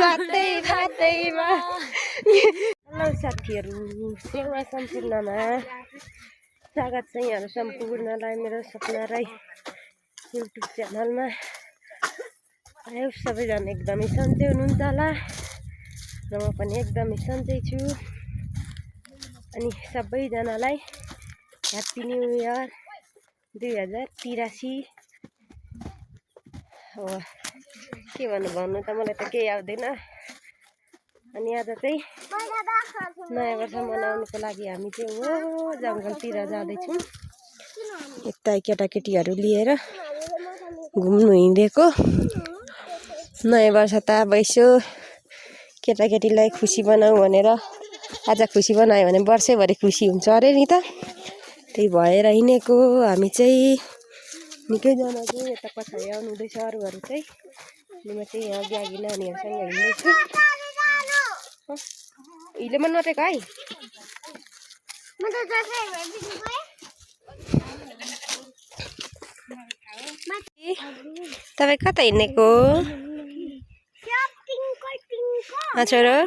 बाटैमा हेलो साथीहरू सेवा सम्पूर्णमा स्वागत छ यहाँहरू सम्पूर्णलाई मेरो सपना राई युट्युब च्यानलमा। आयो सबैजना एकदमै सन्चै हुनुहुन्छ होला र म पनि एकदमै सन्चै छु। अनि सबैजनालाई ह्याप्पी न्यू इयर 2083। हो के भन्नु त मलाई त केही आउँदैन। अनि आज चाहिँ नयाँ वर्ष मनाउनुको लागि हामी चाहिँ हो जङ्गलतिर जाँदैछौँ। यता केटाकेटीहरू लिएर घुम्नु हिँडेको। नयाँ वर्ष त अब यसो केटाकेटीलाई खुसी बनाऊ भनेर आज खुसी बनायो भने वर्षैभरि खुसी हुन्छ अरे नि त। त्यही भएर हिँडेको हामी चाहिँ निकैजना चाहिँ यता पछाडि आउनु हुँदैछ अरूहरू चाहिँ। अनि म चाहिँ यहाँ ब्यागी नानीहरूसँग हिँड्दैछु। हिलेमा नटेको है तपाईँ कता हिँडेको छोरो?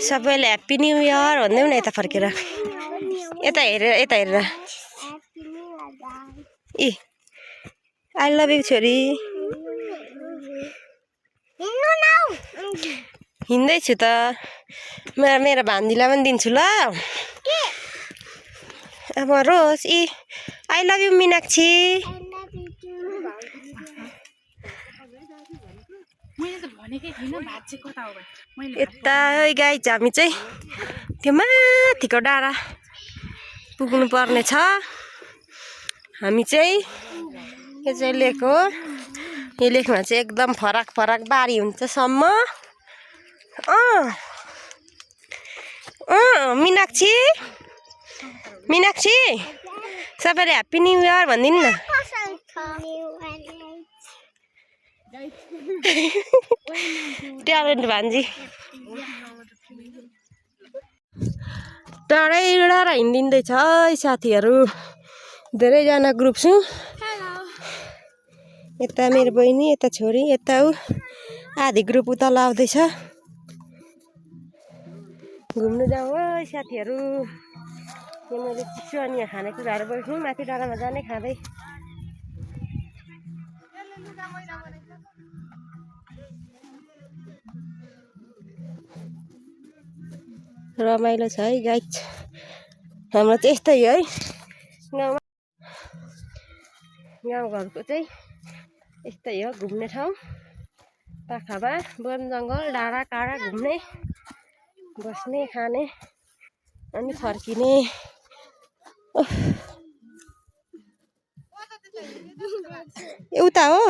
सबैले ह्याप्पी न्यू इयर भन्दै न यता फर्केर यता हेरेर ए आई लभ यु छोरी। हिँड्दैछु त मेरो भान्जीलाई पनि दिन्छु ल। अब रोज ए आई लभ यु मीनाक्षी। यता गाइज हामी चाहिँ त्यो माथिको डाँडा पुग्नु पर्ने छ। हामी चाहिँ यो चाहिँ लेक हो। यो लेकमा चाहिँ एकदम फरक फरक बारी हुन्छ सम्म। मीनाक्षी मीनाक्षी सबैले ह्याप्पी न्यू इयर भनिदिनु न। ट्यालेन्ट भान्जी टाढै डाँडा हिँडिँदैछ है साथीहरू। धेरैजना ग्रुप छु। यता मेरो बहिनी यता छोरी यता ऊ आधी ग्रुप उता आउँदैछ। घुम्नु जाउँ है साथीहरू। यो मैले चिसो अनि यहाँ खानेकुराहरू बोक्छु माथि डाँडामा जाने खाँदै। रमाइलो छ है गाइज। हाम्रो चाहिँ यस्तै है गाउँघरको चाहिँ यस्तै हो घुम्ने ठाउँ। पाखामा वन जङ्गल डाँडा काँडा घुम्ने बस्ने खाने अनि फर्किने। उता हो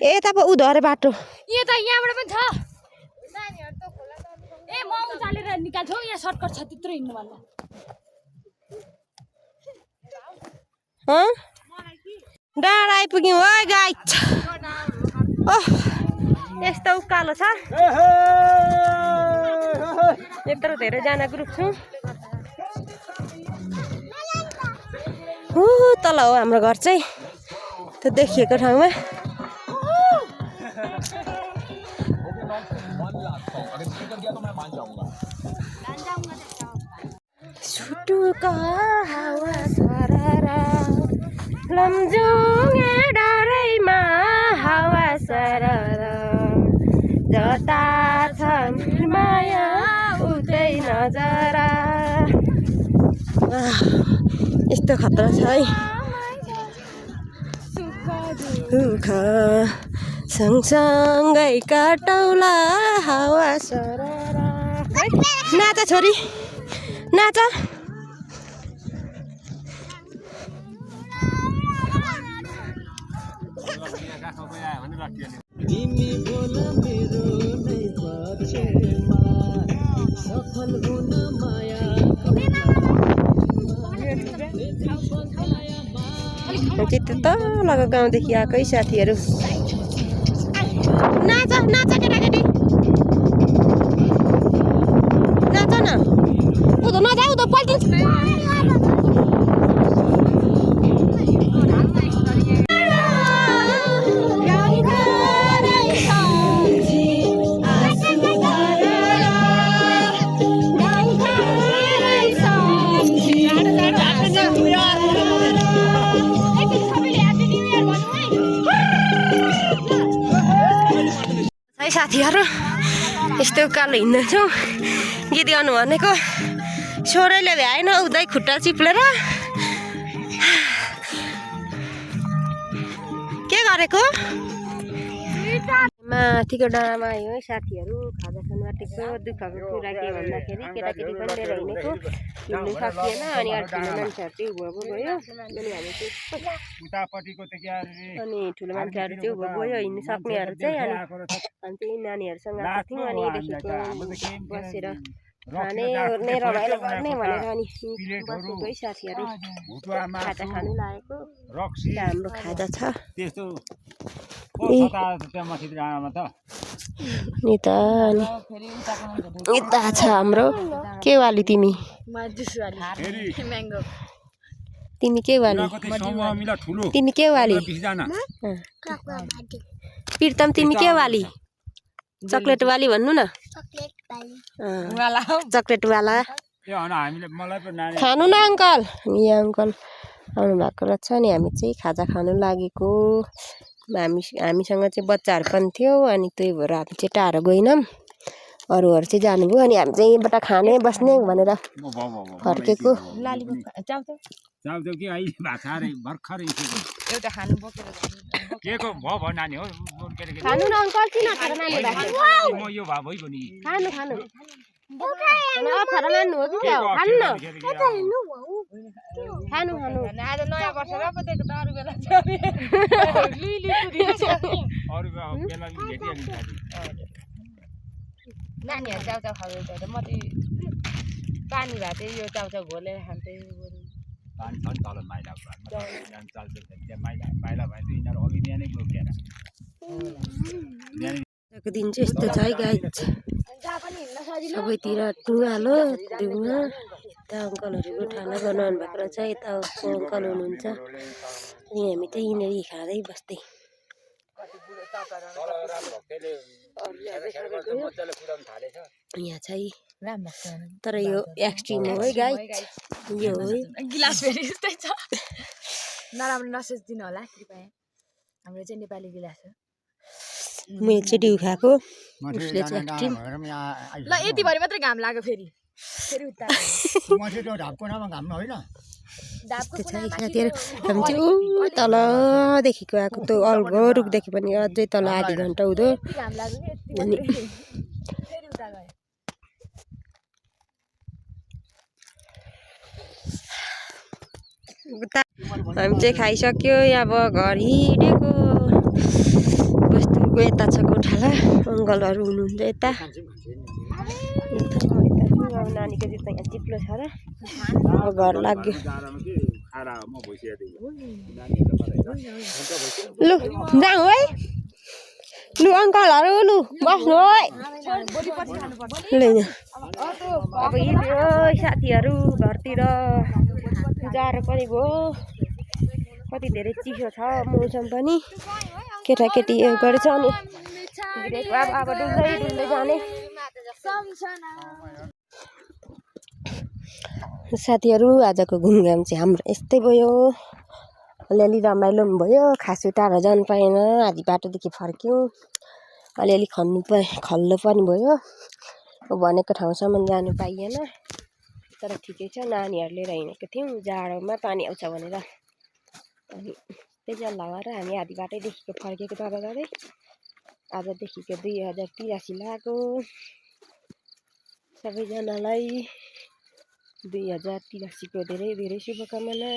ए तपाईँ उधर बाटो यहाँबाट पनि छ। ए म उचालेर निकाल्छु यहाँ सर्टकट छ त्यत्रो हिँड्नु भन्दा। डाँडा आइपुग्यौँ है गाइज। यस्तो उकालो छ। यत्रो धेरैजना ग्रुप छौँ। तल हो हाम्रो घर चाहिँ त्यो देखिएको ठाउँमा। सुटुका हावा सररा लम्जुङे डाँडैमा हावा सररा जता छ माया उतै नजरा। यस्तो खतरा छ है। सुख सँगसँगै काटौला हावा सररा। नाच छोरी नाच। तिमी बोल मेरो नै पक्षमा सफल हुन माया चित्त तलको गाउँदेखि आएकै साथीहरू। नाच नाच केटाकेटी नाच न। उधर नजाऊ उधर पल्टिन्छ। साथीहरू यस्तो उकालो हिँड्दैछौँ गीत गाउनु भनेको छोरैले भ्याएन उतै खुट्टा चिप्लेर के गरेको माथिको डाँडामा आयो है साथीहरू खाजा खानु आँटेको दुःखको कुरा के भन्दाखेरि केटाकेटी पनि लिएर हिँडेको हिँड्नु सकिएन अनि अरू ठुलो मान्छेहरू चाहिँ उँभो गयो अनि हामी चाहिँ अनि ठुलो मान्छेहरू चाहिँ उँभो गयो हिँड्नु सक्नेहरू चाहिँ अनि त्यही नानीहरूसँग आएको थियौँ अनि यदेखिको बसेर खाने ओर्ने रमाइलो गर्ने भनेर अनि बसेको है साथीहरू खाजा खानु लागेको हाम्रो खाजा छ यता छ हाम्रो के वाली तिमी तिमी के वाली तिमी के वाली प्रीतम तिमी के वाली चकलेट वाली भन्नु न चकलेट वाला खानु न अङ्कल यहाँ अङ्कल आउनु भएको रहेछ नि हामी चाहिँ खाजा खानु लागेको हामीसँग चाहिँ बच्चाहरू पनि थियो अनि त्यही भएर हामी चाहिँ टाढो गएनौँ अरूहरू चाहिँ जानुभयो अनि हामी चाहिँ यहीँबाट खाने बस्ने भनेर फर्केको खानु न अङ्कल किन खानु खानु अफर मान्नु हो कि खानु न खानु खानु आज नयाँ वर्ष र पो दिएको त अरू बेला नानीहरू चाउचाउ खाँदैछ म चाहिँ पानी भए चाहिँ यो चाउचाउ घोलेर खान्थेँ दिन चाहिँ यस्तो छ है गाई सबैतिर टुवालो दिउमा यता अङ्कलहरू गोठाला बनाउनु भएको रहेछ यता उसको अङ्कल हुनुहुन्छ अनि हामी चाहिँ यिनीहरू खाँदै बस्दै यहाँ चाहिँ तर यो एक्सट्रिम हो है गाई यो हो गिलास फेरि यस्तै छ नराम्रो नसोचिदिनु होला कृपया हाम्रो चाहिँ नेपाली गिलास हो मैले चाहिँ डिउ खाएको उसले चाहिँ एक्सट्रिम ल यति भरि मात्रै घाम लाग्यो फेरि उता यस्तो छ साथीहरू हामी चाहिँ ऊ तलदेखिको आएको त्यो अल्गो रुखदेखि पनि अझै तल आधी घन्टा हुँदो अनि हामी चाहिँ खाइसक्यो अब घर हिँडेको बस्तीको यता छ गोठाला अङ्कलहरू हुनुहुन्छ यता नानीको जुत्ता यहाँ चिप्लो छ र अब घर लाग्यो लु जाउँ है लु अङ्कलहरू लु बस्नु है अब हिँड्यो साथीहरू घरतिर जाडो पनि भयो कति धेरै चिसो छ मौसम पनि केटाकेटी यो गरेछ अनि अब डुल्दै डुल्दै जाने साथीहरू आजको घुमघाम चाहिँ हाम्रो यस्तै भयो अलिअलि रमाइलो पनि भयो खासै टाढो जानु पाएन आधी बाटोदेखि फर्क्यौँ अलिअलि खल्लो पनि भयो भनेको ठाउँसम्म जानु पाइएन तर ठिकै छ नानीहरू लिएर हिँडेको थियौँ जाडोमा पानी आउँछ भनेर अनि त्यही जल्ला भएर हामी आधी बाटैदेखिको फर्केको जाँदा जाँदै आजदेखिको 2083 लाग्यो सबैजनालाई 2083 को धेरै धेरै शुभकामना।